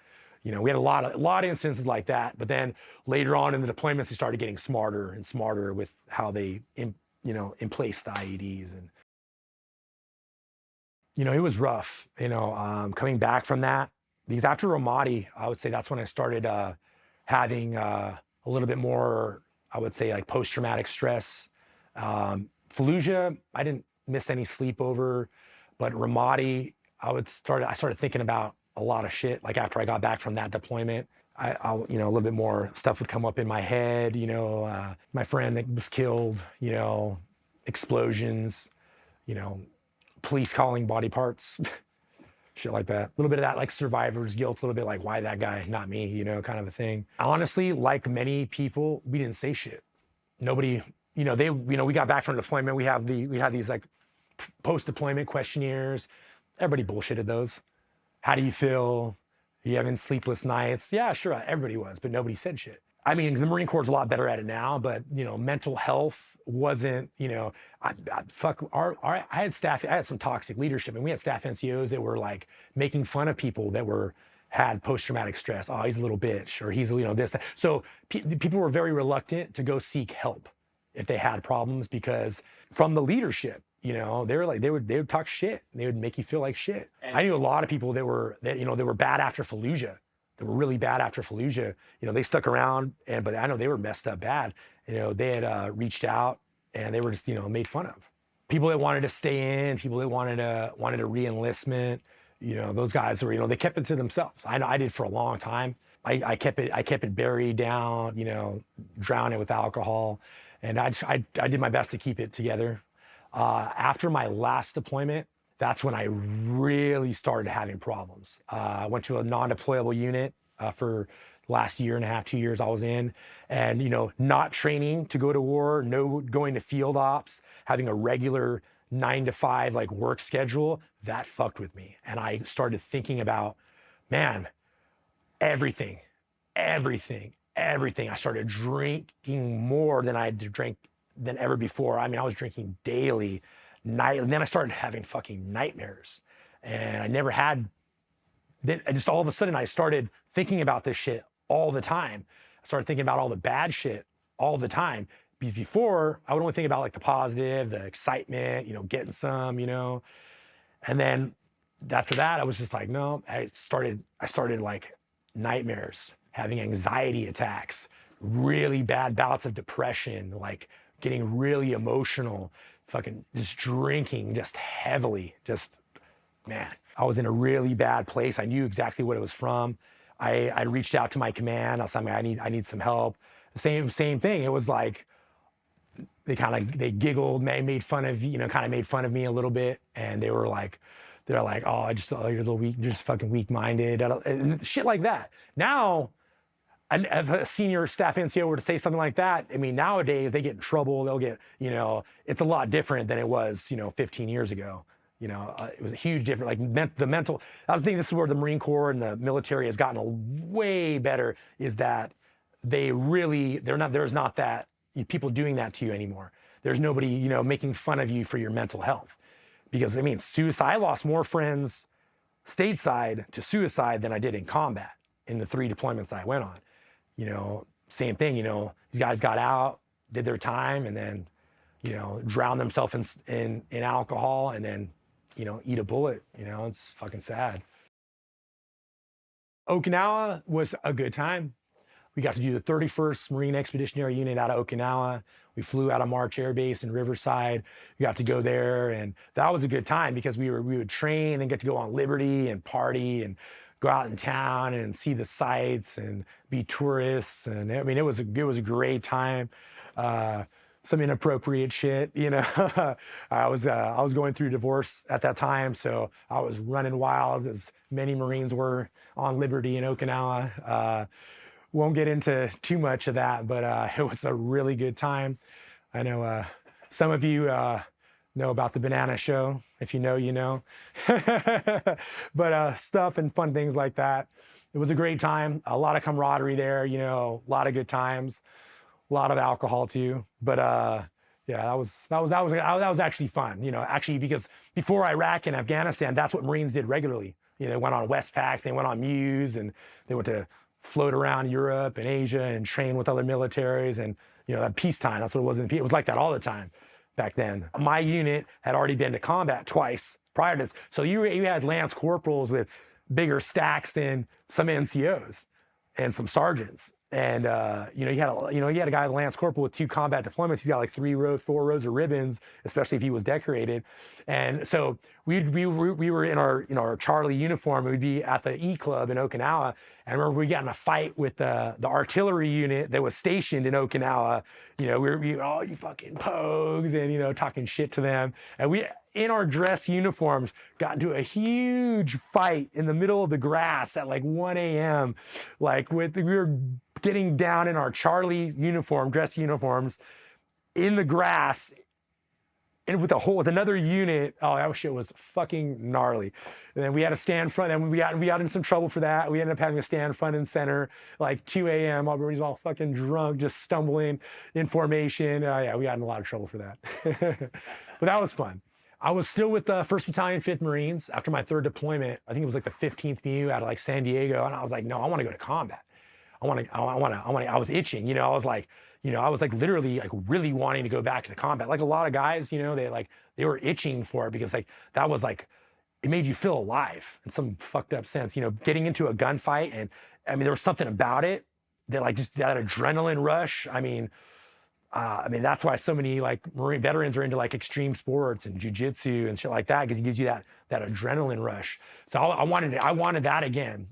You know, we had a lot of instances like that, but then later on in the deployments, they started getting smarter and smarter with how they, you know, emplaced the IEDs. And, you know, it was rough, you know, coming back from that, because after Ramadi, I would say that's when I started having a little bit more, I would say like post-traumatic stress. Fallujah, I didn't miss any sleep over, but Ramadi, I started thinking about a lot of shit. Like after I got back from that deployment, I'll, you know, a little bit more stuff would come up in my head, you know, my friend that was killed, you know, explosions, you know, police calling body parts, shit like that. A little bit of that like survivor's guilt, a little bit like, why that guy, not me, you know, kind of a thing. Honestly, like many people, we didn't say shit. Nobody, you know, we got back from deployment. We had these like post-deployment questionnaires. Everybody bullshitted those. How do you feel? Are you having sleepless nights? Yeah, sure, everybody was, but nobody said shit. I mean, the Marine Corps is a lot better at it now, but you know, mental health wasn't, you know, I had some toxic leadership, and we had staff NCOs that were like making fun of people that had post-traumatic stress. Oh, he's a little bitch, or he's, you know, this, that. So people were very reluctant to go seek help if they had problems, because from the leadership, you know, they would talk shit and they would make you feel like shit. And I knew a lot of people that were bad after Fallujah. were really bad after Fallujah, they stuck around, but I know they were messed up bad. They had reached out, and they were just, made fun of. People that wanted to stay in, people that wanted a re-enlistment, those guys were, they kept it to themselves. I did for a long time. I kept it buried down, drown it with alcohol, and I did my best to keep it together. After my last deployment, that's when I really started having problems. I went to a non-deployable unit for the last year and a half, 2 years I was in, and not training to go to war, no going to field ops, having a regular 9 to 5 like work schedule, that fucked with me. And I started thinking about, man, everything. I started drinking more than I drank than ever before. I mean, I was drinking daily, nightly, and then I started having fucking nightmares. And I never had, then just all of a sudden I started thinking about this shit all the time. I started thinking about all the bad shit all the time. Because before, I would only think about like the positive, the excitement, getting some, And then after that, I was just like, no, I started like nightmares, having anxiety attacks, really bad bouts of depression, like getting really emotional, fucking just drinking just heavily, man. I was in a really bad place. I knew exactly what it was from. I reached out to my command. I was like, I need some help. Same thing. It was like, they giggled, made fun of, kind of made fun of me a little bit. And they're like, oh, you're a little weak, you're just fucking weak-minded, and shit like that. Now, if a senior staff NCO were to say something like that, I mean, nowadays they get in trouble. They'll get, it's a lot different than it was, 15 years ago. It was a huge difference. Like the mental, I was thinking this is where the Marine Corps and the military has gotten way better, is that there's not that people doing that to you anymore. There's nobody, making fun of you for your mental health. Because I mean, suicide, I lost more friends stateside to suicide than I did in combat in the 3 deployments that I went on. Same thing, these guys got out, did their time, and then, drowned themselves in alcohol, and then, eat a bullet. It's fucking sad. Okinawa was a good time. We got to do the 31st Marine Expeditionary Unit out of Okinawa. We flew out of March Air Base in Riverside. We got to go there, and that was a good time because we would train and get to go on Liberty and party and go out in town and see the sights and be tourists. And I mean, it was a great time. Some inappropriate shit, I was going through divorce at that time, so I was running wild, as many Marines were on Liberty in Okinawa. Won't get into too much of that, but it was a really good time. I know some of you know about the Banana Show. If you know, you know. But stuff and fun things like that. It was a great time. A lot of camaraderie there. A lot of good times. A lot of alcohol too. But yeah, that was actually fun. Actually, because before Iraq and Afghanistan, that's what Marines did regularly. They went on Westpacks, they went on Muse, and they went to float around Europe and Asia and train with other militaries, and that peacetime, that's what it was. It was like that all the time back then. My unit had already been to combat twice prior to this, so you had lance corporals with bigger stacks than some NCOs and some sergeants. And you had a guy, Lance Corporal, with 2 combat deployments. He's got like 4 rows of ribbons, especially if he was decorated. And so we were in our Charlie uniform. We'd be at the E Club in Okinawa. And I remember we got in a fight with the artillery unit that was stationed in Okinawa. We were oh, you fucking pogues, and talking shit to them. And we, in our dress uniforms, got into a huge fight in the middle of the grass at like 1 a.m. We were getting down in our Charlie uniform, dress uniforms, in the grass, and with another unit. Oh, that shit was fucking gnarly. And then we had to stand front, and we got in some trouble for that. We ended up having to stand front and center, like 2 a.m. Everybody's all fucking drunk, just stumbling in formation. Yeah, we got in a lot of trouble for that. But that was fun. I was still with the 1st Battalion, 5th Marines after my 3rd deployment. I think it was like the 15th MU out of like San Diego, and I was like, no, I want to go to combat. I was itching, I was like literally like really wanting to go back to combat. Like a lot of guys, they were itching for it, because like that was like it made you feel alive in some fucked up sense, getting into a gunfight. And I mean, there was something about it that like just that adrenaline rush. That's why so many like Marine veterans are into like extreme sports and jiu-jitsu and shit like that, because it gives you that adrenaline rush. So I wanted that again.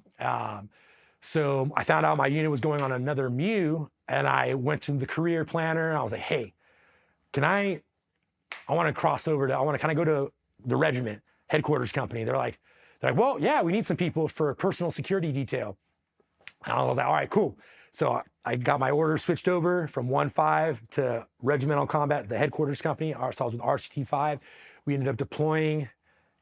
So I found out my unit was going on another MU, and I went to the career planner. And I was like, hey, I want to cross over I want to kind of go to the regiment headquarters company. They're like, well, yeah, we need some people for a personal security detail. And I was like, all right, cool. So I got my order switched over from 1-5 to regimental combat, the headquarters company. So I was with RCT-5. We ended up deploying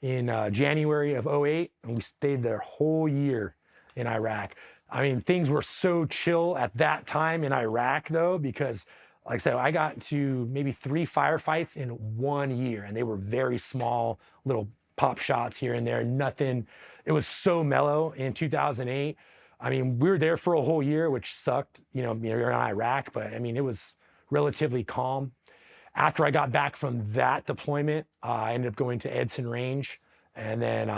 in January of 2008, and we stayed there a whole year in Iraq. I mean, things were so chill at that time in Iraq, though, because like I said, I got to maybe 3 firefights in 1 year, and they were very small, little pop shots here and there, nothing. It was so mellow in 2008. I mean, we were there for a whole year, which sucked, you're in Iraq, but I mean, it was relatively calm. After I got back from that deployment, I ended up going to Edson Range. And then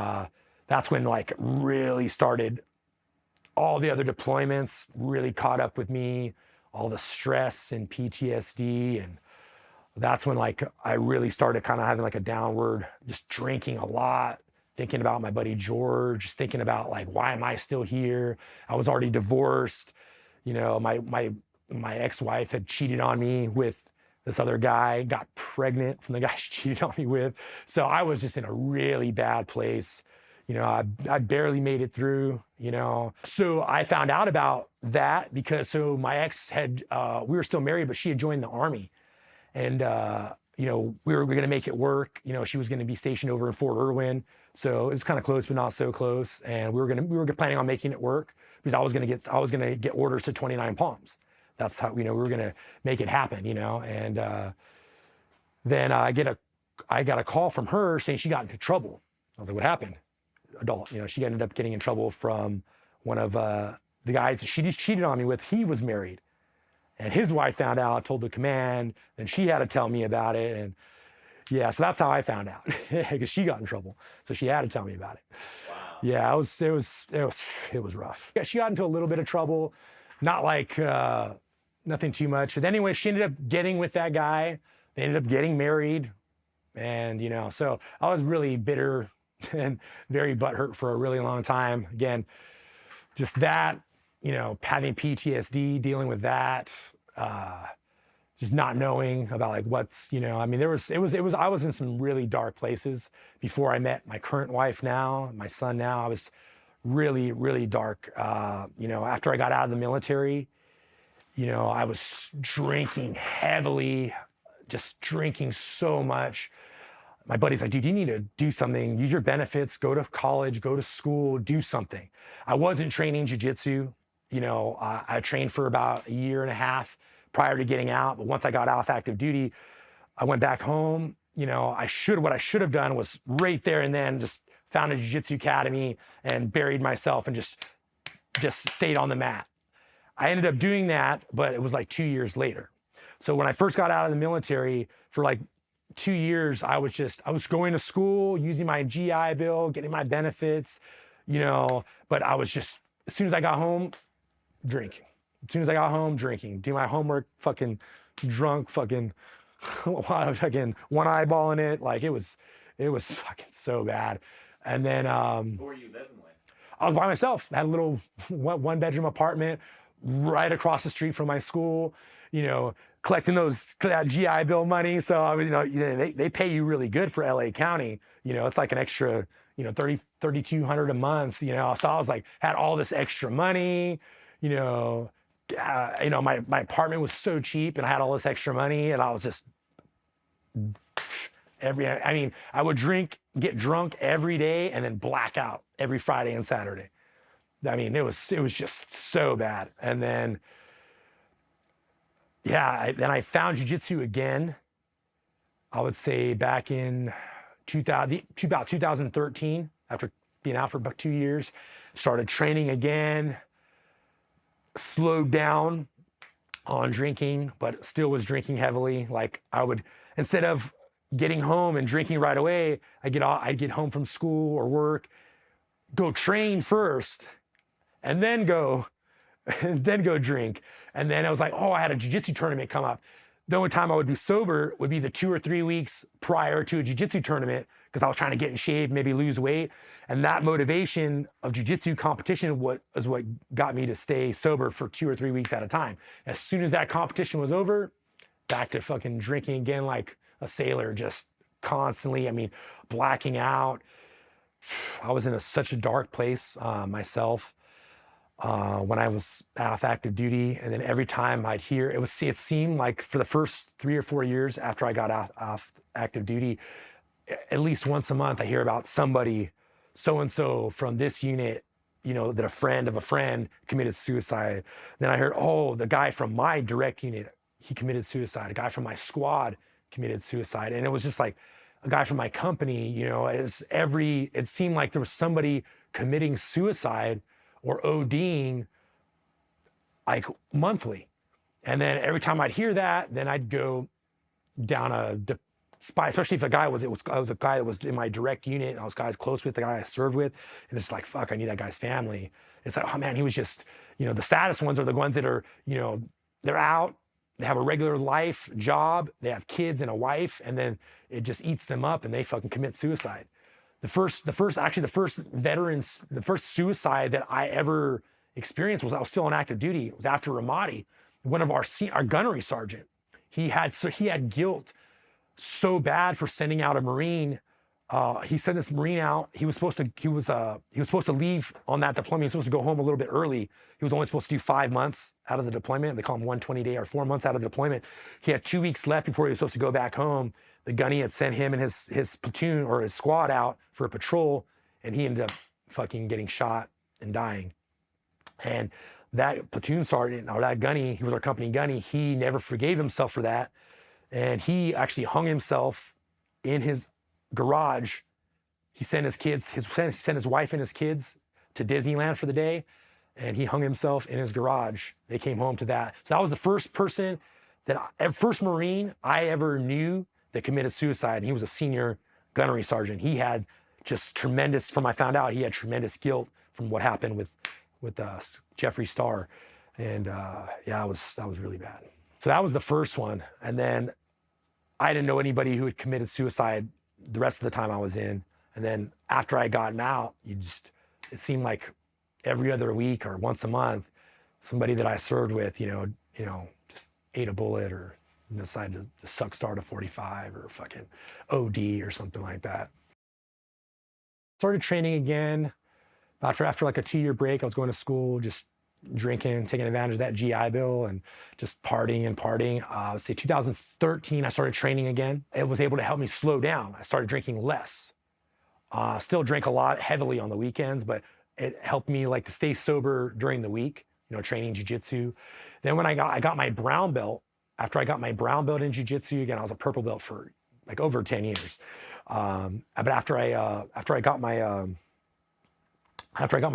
that's when like really started, all the other deployments really caught up with me, all the stress and PTSD. And that's when like I really started kind of having like a downward, just drinking a lot, thinking about my buddy George, just thinking about like, why am I still here? I was already divorced. My ex-wife had cheated on me with this other guy, got pregnant from the guy she cheated on me with. So I was just in a really bad place. I barely made it through, So I found out about that because my ex we were still married, but she had joined the Army. And, we were going to make it work. She was going to be stationed over in Fort Irwin. So it was kind of close, but not so close. And we were planning on making it work because I was going to get orders to 29 Palms. That's how, we were going to make it happen, and then I got a call from her saying she got into trouble. I was like, what happened? Adult, she ended up getting in trouble from one of the guys that she just cheated on me with. He was married, and his wife found out, told the command, then she had to tell me about it. And yeah, so that's how I found out, because she got in trouble. So she had to tell me about it. Wow. Yeah, it was rough. Yeah, she got into a little bit of trouble, not like nothing too much. But anyway, she ended up getting with that guy. They ended up getting married, and so I was really bitter and very butthurt for a really long time. Again, just that, having PTSD, dealing with that, just not knowing about like what's, I was in some really dark places before I met my current wife now, my son now. I was really, really dark. After I got out of the military, I was drinking heavily, just drinking so much. My buddy's like, dude, you need to do something, use your benefits, go to college, go to school, do something. I wasn't training jiu-jitsu. I trained for about a year and a half prior to getting out. But once I got off active duty, I went back home. What I should have done was right there and then just found a jiu-jitsu academy and buried myself and just stayed on the mat. I ended up doing that, but it was like 2 years later. So when I first got out of the military, for like 2 years, I was going to school, using my GI Bill, getting my benefits, but I was just, as soon as I got home, drinking. As soon as I got home, drinking, do my homework, fucking drunk, fucking one eyeball in it. Like it was fucking so bad. And then, who were you living with? I was by myself. I had a little 1-bedroom apartment right across the street from my school, collecting that GI Bill money. So I was, they pay you really good for LA County. It's like an extra, $3,200 a month, So I was like, had all this extra money, my apartment was so cheap and I had all this extra money, and I was just I would get drunk every day and then black out every Friday and Saturday. It was just so bad. And then, then I found jiu-jitsu again. I would say back in about 2013, after being out for about 2 years, started training again, slowed down on drinking, but still was drinking heavily. Like I would, instead of getting home and drinking right away. I'd get home from school or work, go train first, and then go and then go drink. And then I was like, oh, I had a jiu-jitsu tournament come up. The only time I would be sober would be the 2 or 3 weeks prior to a jiu-jitsu tournament, because I was trying to get in shape, maybe lose weight. And that motivation of jiu-jitsu competition is what got me to stay sober for 2 or 3 weeks at a time. As soon as that competition was over, back to fucking drinking again like a sailor, just constantly, I mean, blacking out. I was in such a dark place myself. When I was off active duty, and then every time I'd hear it seemed like for the first 3 or 4 years after I got off active duty, at least once a month I hear about somebody so and so from this unit, that a friend of a friend committed suicide. Then I heard, oh, the guy from my direct unit, he committed suicide. A guy from my squad committed suicide, and it was just like a guy from my company. It seemed like there was somebody committing suicide or ODing like monthly. And then every time I'd hear that, then I'd go down a spot, especially if I was a guy that was in my direct unit, and I was guys close with, the guy I served with. And it's like, fuck, I need that guy's family. It's like, oh man, he was just, the saddest ones are the ones that are, they're out, they have a regular life, job, they have kids and a wife, and then it just eats them up and they fucking commit suicide. The first suicide that I ever experienced was I was still on active duty. It was after Ramadi, one of our gunnery sergeant. He had guilt so bad for sending out a Marine. He sent this Marine out. He was supposed to leave on that deployment. He was supposed to go home a little bit early. He was only supposed to do 5 months out of the deployment. They call him 120-day or 4 months out of the deployment. He had 2 weeks left before he was supposed to go back home. The gunny had sent him and his platoon or his squad out for a patrol, and he ended up fucking getting shot and dying. And that platoon sergeant, or that gunny, he was our company gunny, he never forgave himself for that. And he actually hung himself in his garage. He sent his wife and his kids to Disneyland for the day, and he hung himself in his garage. They came home to that. So that was the first person first Marine I ever knew that committed suicide. And he was a senior gunnery sergeant. He had just tremendous, from I found out, he had tremendous guilt from what happened with Jeffree Star. And that was really bad. So that was the first one. And then I didn't know anybody who had committed suicide the rest of the time I was in. And then after I gotten out, it seemed like every other week or once a month, somebody that I served with, just ate a bullet or decided to suck start a 45 or fucking OD or something like that. Started training again after like a 2-year break. I was going to school, just drinking, taking advantage of that GI Bill and just partying. Let's say 2013, I started training again. It was able to help me slow down. I started drinking less. Still drank a lot heavily on the weekends, but it helped me like to stay sober during the week, training jiu-jitsu. Then when I got my brown belt, after I got my brown belt in jiu-jitsu, again, I was a purple belt for like over 10 years. But after I got my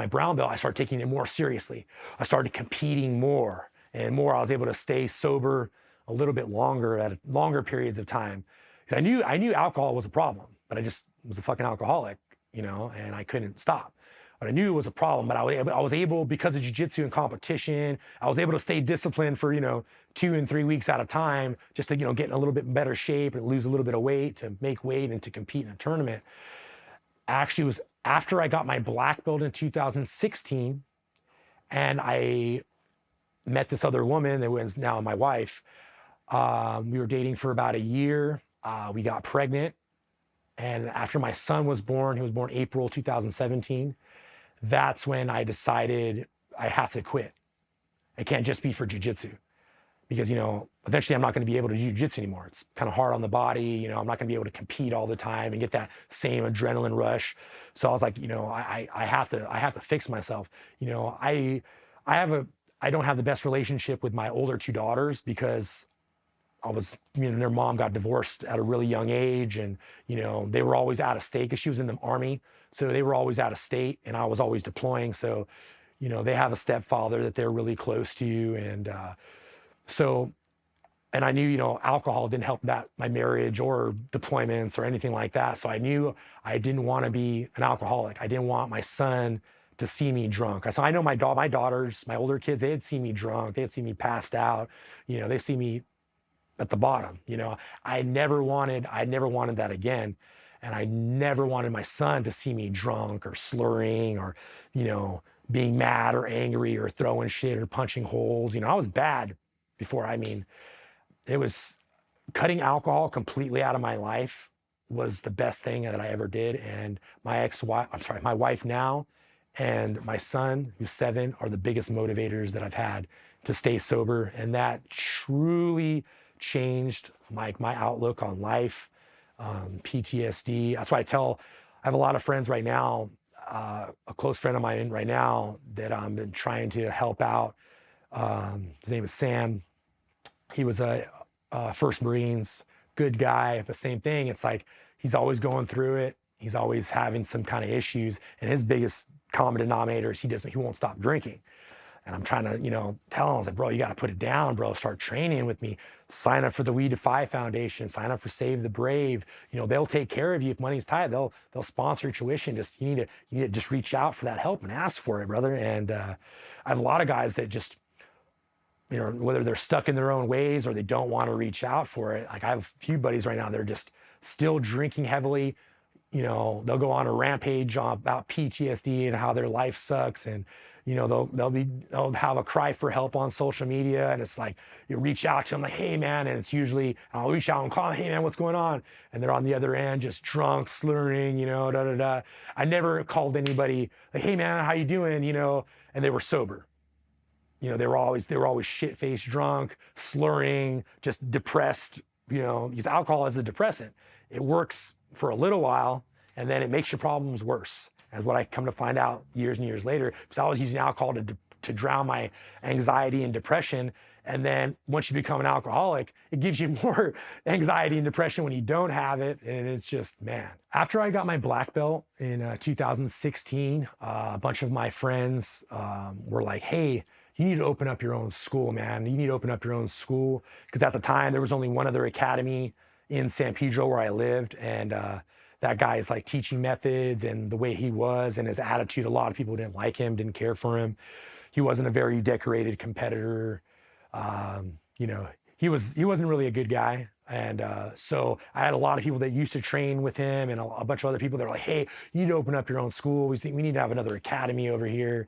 brown belt, I started taking it more seriously. I started competing more and more. I was able to stay sober a little bit longer at longer periods of time. Because I knew alcohol was a problem, but I just was a fucking alcoholic, and I couldn't stop. But I knew it was a problem, but I was able, because of jiu-jitsu and competition, I was able to stay disciplined for, 2 and 3 weeks at a time, just to, get in a little bit better shape and lose a little bit of weight, to make weight and to compete in a tournament. Actually, it was after I got my black belt in 2016, and I met this other woman that was now my wife. We were dating for about a year. We got pregnant. And after my son was born, he was born April 2017, that's when I decided I have to quit. It can't just be for jiu-jitsu. Because, eventually I'm not going to be able to do jiu-jitsu anymore. It's kind of hard on the body. I'm not going to be able to compete all the time and get that same adrenaline rush. So I was like, I have to fix myself. I don't have the best relationship with my older 2 daughters, because their mom got divorced at a really young age, and, they were always out of state because she was in the Army. So they were always out of state, and I was always deploying. So, they have a stepfather that they're really close to. And so And I knew, alcohol didn't help my marriage or deployments or anything like that. So I knew I didn't want to be an alcoholic. I didn't want my son to see me drunk. So I know my daughters, my older kids, they'd see me drunk. They'd see me passed out. They see me at the bottom. I never wanted that again. And I never wanted my son to see me drunk or slurring or, being mad or angry or throwing shit or punching holes. I was bad before. It was cutting alcohol completely out of my life was the best thing that I ever did. And my wife now and my son, who's 7, are the biggest motivators that I've had to stay sober. And that truly changed my outlook on life, PTSD. That's why I have a lot of friends right now, a close friend of mine right now that I'm been trying to help out. His name is Sam. He was a First Marines, good guy, but same thing. It's like he's always going through it. He's always having some kind of issues, and his biggest common denominator is he won't stop drinking. And I'm trying to, tell him, I was like, bro, you got to put it down, bro. Start training with me. Sign up for the We Defy Foundation. Sign up for Save the Brave. They'll take care of you if money's tight. They'll sponsor your tuition. Just you need to just reach out for that help and ask for it, brother. And I have a lot of guys that just, whether they're stuck in their own ways or they don't want to reach out for it. Like I have a few buddies right now, they're just still drinking heavily. They'll go on a rampage about PTSD and how their life sucks. And, they'll have a cry for help on social media. And it's like, you reach out to them like, hey man. And it's usually, I'll reach out and call them, hey man, what's going on? And they're on the other end, just drunk, slurring, da, da, da. I never called anybody like, hey man, how you doing? And they were sober. They were always shit-faced drunk, slurring, just depressed, because alcohol is a depressant. It works for a little while, and then it makes your problems worse. As what I come to find out years and years later, because I was using alcohol to drown my anxiety and depression. And then once you become an alcoholic, it gives you more anxiety and depression when you don't have it. And it's just, man. After I got my black belt in 2016, a bunch of my friends were like, hey, you need to open up your own school, man. You need to open up your own school. Because at the time, there was only one other academy in San Pedro where I lived. And that guy's like teaching methods and the way he was and his attitude, a lot of people didn't like him, didn't care for him. He wasn't a very decorated competitor. He wasn't really a good guy. And so I had a lot of people that used to train with him and a bunch of other people that were like, hey, you need to open up your own school. We need to have another academy over here.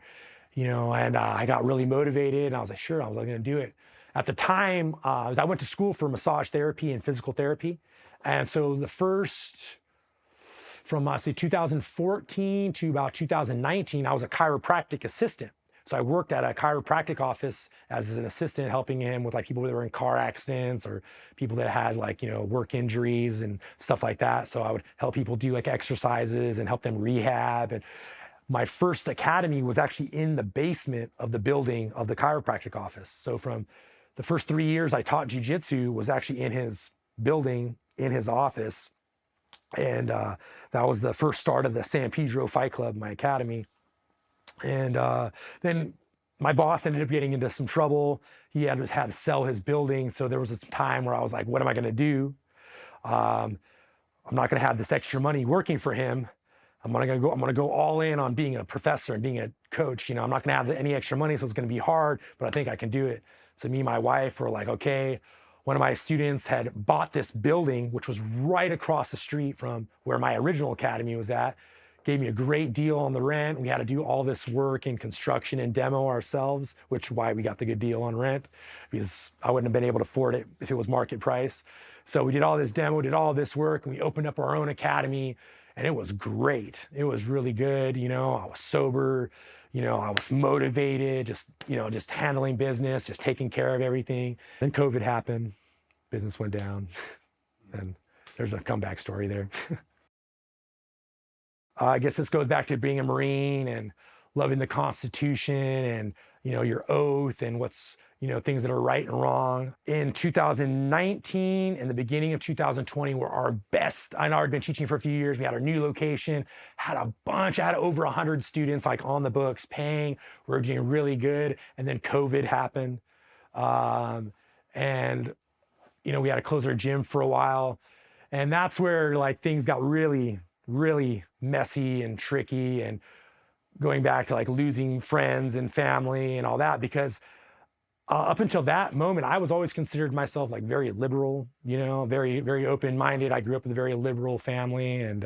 And I got really motivated and I was like, sure, I was going to do it. At the time, I went to school for massage therapy and physical therapy. And so from 2014 to about 2019, I was a chiropractic assistant. So I worked at a chiropractic office as an assistant, helping him with like people that were in car accidents or people that had work injuries and stuff like that. So I would help people do like exercises and help them rehab. And my first academy was actually in the basement of the building of the chiropractic office. So from the first 3 years I taught jiu-jitsu was actually in his building, in his office. And that was the first start of the San Pedro Fight Club, my academy. And then my boss ended up getting into some trouble. He had to sell his building. So there was this time where I was like, what am I going to do? I'm not going to have this extra money working for him. I'm going to go all in on being a professor and being a coach. I'm not going to have any extra money, so it's going to be hard, but I think I can do it. So me and my wife were like, okay. One of my students had bought this building, which was right across the street from where my original academy was at, gave me a great deal on the rent. We had to do all this work in construction and demo ourselves, which is why we got the good deal on rent, because I wouldn't have been able to afford it if it was market price. So we did all this demo, did all this work, and we opened up our own academy, and it was great. It was really good. I was sober. I was motivated, just handling business, just taking care of everything. Then COVID happened, business went down, and there's a comeback story there. I guess this goes back to being a Marine and loving the Constitution and, your oath and what's, things that are right and wrong. In 2019 and the beginning of 2020 were our best. I know I'd been teaching for a few years. We had our new location, I had over 100 students like on the books paying. We were doing really good. And then COVID happened. And we had to close our gym for a while. And that's where like things got really, really messy and tricky, and going back to like losing friends and family and all that, because up until that moment, I was always considered myself like very liberal, very, very open-minded. I grew up with a very liberal family, and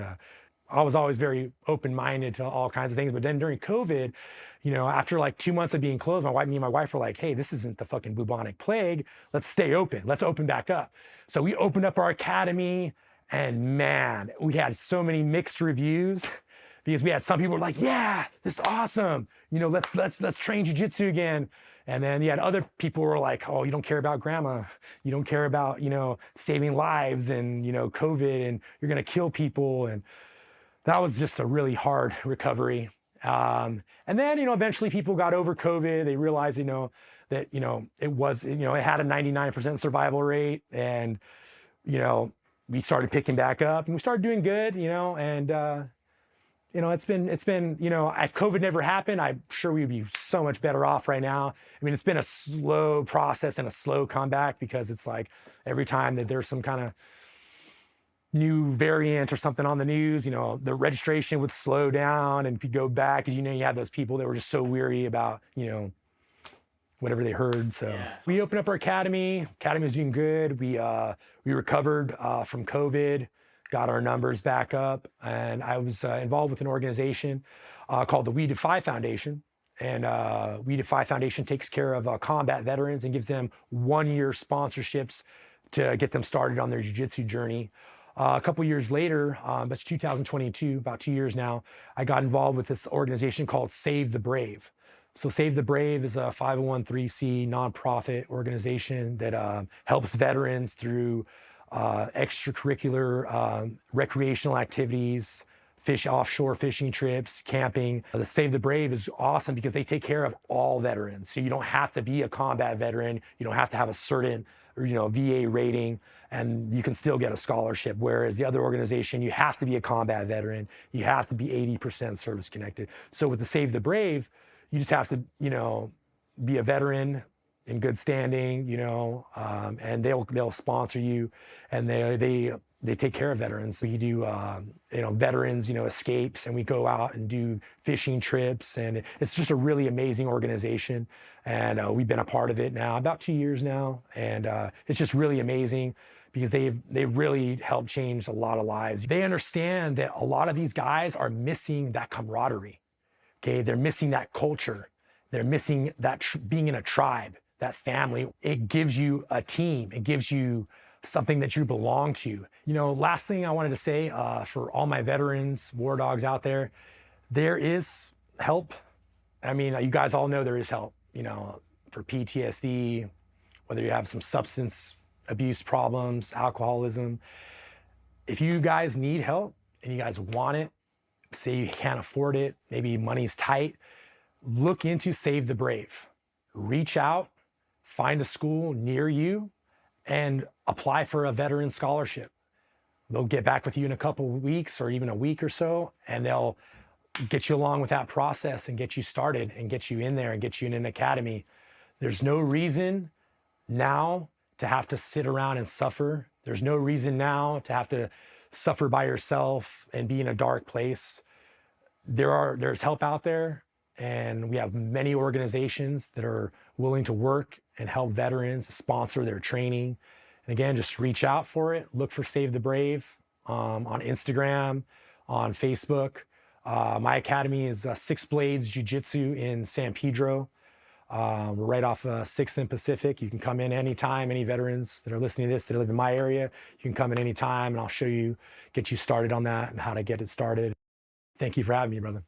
I was always very open-minded to all kinds of things. But then during COVID, after like 2 months of being closed, me and my wife were like, hey, this isn't the fucking bubonic plague. Let's stay open. Let's open back up. So we opened up our academy, and man, we had so many mixed reviews because we had some people were like, yeah, this is awesome. Let's train jiu-jitsu again. And then you had other people who were like, oh, you don't care about grandma. You don't care about, saving lives and, COVID, and you're going to kill people. And that was just a really hard recovery. And then, eventually people got over COVID. They realized, that, it was, it had a 99% survival rate. And, we started picking back up, and we started doing good, and, it's been, if COVID never happened, I'm sure we'd be so much better off right now. I mean, it's been a slow process and a slow comeback, because it's like every time that there's some kind of new variant or something on the news, the registration would slow down, and if you go back, because you had those people that were just so weary about, whatever they heard. So yeah. We opened up our academy. Academy was doing good. We recovered from COVID, got our numbers back up, and I was involved with an organization called the We Defy Foundation. And We Defy Foundation takes care of combat veterans and gives them 1-year sponsorships to get them started on their jiu-jitsu journey. A couple years later, that's 2022, about 2 years now, I got involved with this organization called Save the Brave. So Save the Brave is a 501(c) nonprofit organization that helps veterans through extracurricular recreational activities, offshore fishing trips, camping. The Save the Brave is awesome because they take care of all veterans. So you don't have to be a combat veteran. You don't have to have a certain VA rating, and you can still get a scholarship. Whereas the other organization, you have to be a combat veteran. You have to be 80% service connected. So with the Save the Brave, you just have to, be a veteran in good standing, and they'll sponsor you, and they take care of veterans. So you do, veterans, escapes, and we go out and do fishing trips, and it's just a really amazing organization. And we've been a part of it now about 2 years now, and it's just really amazing because they've really helped change a lot of lives. They understand that a lot of these guys are missing that camaraderie. Okay, they're missing that culture. They're missing that being in a tribe, that family. It gives you a team. It gives you something that you belong to. Last thing I wanted to say for all my veterans, war dogs out there is help. I mean, you guys all know there is help, for PTSD, whether you have some substance abuse problems, alcoholism. If you guys need help and you guys want it, say you can't afford it, maybe money's tight, look into Save the Brave. Reach out, find a school near you, and apply for a veteran scholarship. They'll get back with you in a couple of weeks or even a week or so, and they'll get you along with that process and get you started and get you in there and get you in an academy. There's no reason now to have to sit around and suffer. There's no reason now to have to suffer by yourself and be in a dark place. There's help out there, and we have many organizations that are willing to work and help veterans, sponsor their training. And again, just reach out for it. Look for Save the Brave on Instagram, on Facebook. My academy is Six Blades Jiu-Jitsu in San Pedro. We're right off 6th and Pacific. You can come in anytime. Any veterans that are listening to this that live in my area, you can come in anytime, and I'll show you, get you started on that and how to get it started. Thank you for having me, brother.